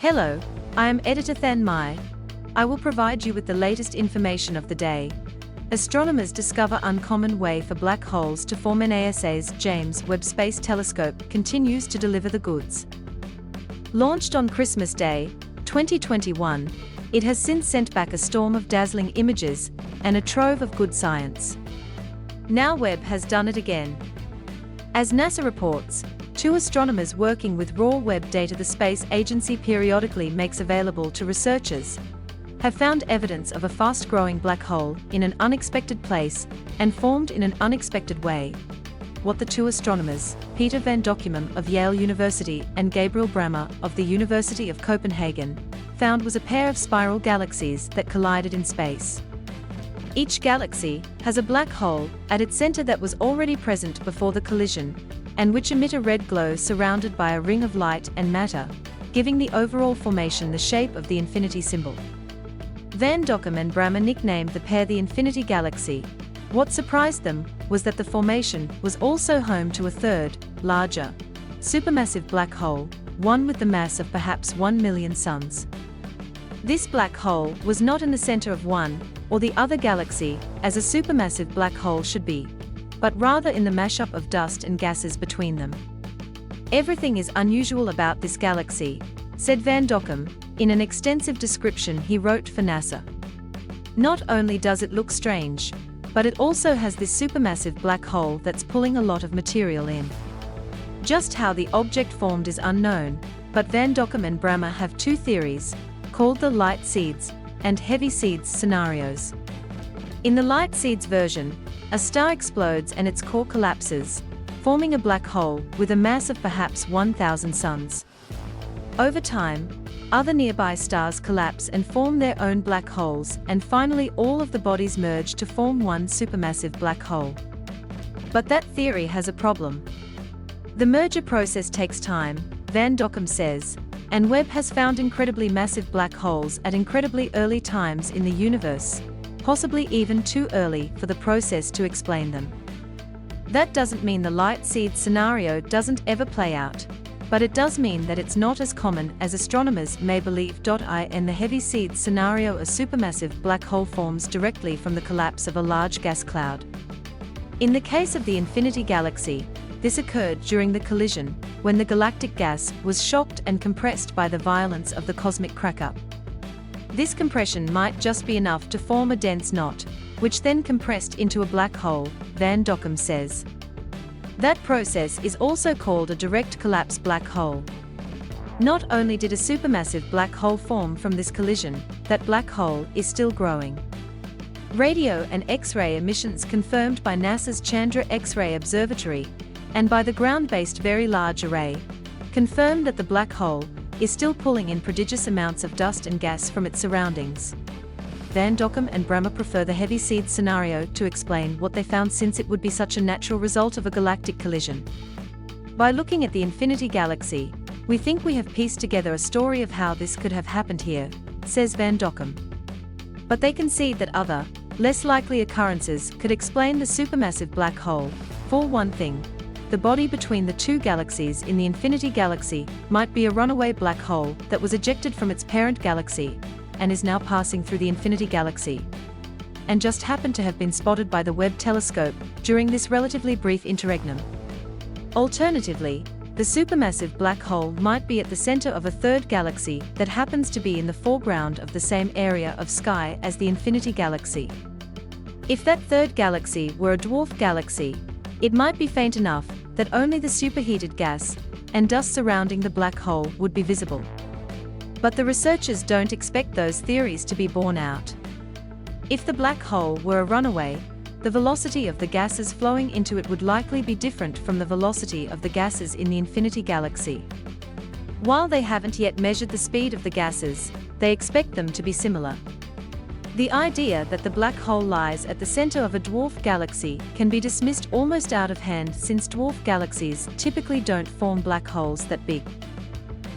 Hello, I am Editor Than Mai. I will provide you with the latest information of the day. Astronomers discover uncommon way for black holes to form. NASA's James Webb Space Telescope continues to deliver the goods. Launched on Christmas Day, 2021, it has since sent back a storm of dazzling images and a trove of good science. Now Webb has done it again. As NASA reports, two astronomers working with raw Webb data the space agency periodically makes available to researchers have found evidence of a fast-growing black hole in an unexpected place and formed in an unexpected way. What the two astronomers, Peter van Dockumem of Yale University and Gabriel Brammer of the University of Copenhagen, found was a pair of spiral galaxies that collided in space. Each galaxy has a black hole at its center that was already present before the collision, and which emit a red glow surrounded by a ring of light and matter, giving the overall formation the shape of the infinity symbol. Van Dockum and Brammer nicknamed the pair the Infinity Galaxy. What surprised them was that the formation was also home to a third, larger, supermassive black hole, one with the mass of perhaps 1 million suns. This black hole was not in the center of one or the other galaxy, as a supermassive black hole should be, but rather in the mashup of dust and gases between them. Everything is unusual about this galaxy, said Van Dockum, in an extensive description he wrote for NASA. Not only does it look strange, but it also has this supermassive black hole that's pulling a lot of material in. Just how the object formed is unknown, but Van Dockum and Brammer have two theories, called the light seeds and heavy seeds scenarios. In the light seeds version, a star explodes and its core collapses, forming a black hole with a mass of perhaps 1,000 suns. Over time, other nearby stars collapse and form their own black holes, and finally all of the bodies merge to form one supermassive black hole. But that theory has a problem. The merger process takes time, Van Dockum says, and Webb has found incredibly massive black holes at incredibly early times in the universe, possibly even too early for the process to explain them. That doesn't mean the light seed scenario doesn't ever play out, but it does mean that it's not as common as astronomers may believe. In the heavy seed scenario, a supermassive black hole forms directly from the collapse of a large gas cloud. In the case of the Infinity Galaxy, this occurred during the collision, when the galactic gas was shocked and compressed by the violence of the cosmic crack-up. This compression might just be enough to form a dense knot, which then compressed into a black hole, Van Dockum says. That process is also called a direct collapse black hole. Not only did a supermassive black hole form from this collision, that black hole is still growing. Radio and X-ray emissions confirmed by NASA's Chandra X-ray Observatory and by the ground-based Very Large Array confirmed that the black hole is still pulling in prodigious amounts of dust and gas from its surroundings. Van Dockum and Brammer prefer the heavy seed scenario to explain what they found, since it would be such a natural result of a galactic collision. By looking at the Infinity Galaxy, we think we have pieced together a story of how this could have happened here, says Van Dockum. But they concede that other, less likely occurrences could explain the supermassive black hole. For one thing, the body between the two galaxies in the Infinity Galaxy might be a runaway black hole that was ejected from its parent galaxy and is now passing through the Infinity Galaxy, and just happened to have been spotted by the Webb telescope during this relatively brief interregnum. Alternatively, the supermassive black hole might be at the center of a third galaxy that happens to be in the foreground of the same area of sky as the Infinity Galaxy. If that third galaxy were a dwarf galaxy, it might be faint enough that only the superheated gas and dust surrounding the black hole would be visible. But the researchers don't expect those theories to be borne out. If the black hole were a runaway, the velocity of the gases flowing into it would likely be different from the velocity of the gases in the Infinity Galaxy. While they haven't yet measured the speed of the gases, they expect them to be similar. The idea that the black hole lies at the center of a dwarf galaxy can be dismissed almost out of hand, since dwarf galaxies typically don't form black holes that big.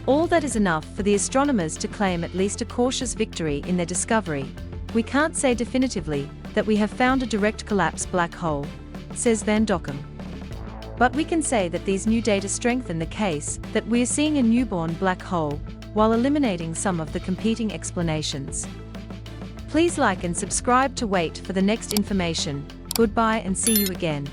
All that is enough for the astronomers to claim at least a cautious victory in their discovery. We can't say definitively that we have found a direct collapse black hole, says Van Dockum. But we can say that these new data strengthen the case that we are seeing a newborn black hole, while eliminating some of the competing explanations. Please like and subscribe to wait for the next information. Goodbye and see you again.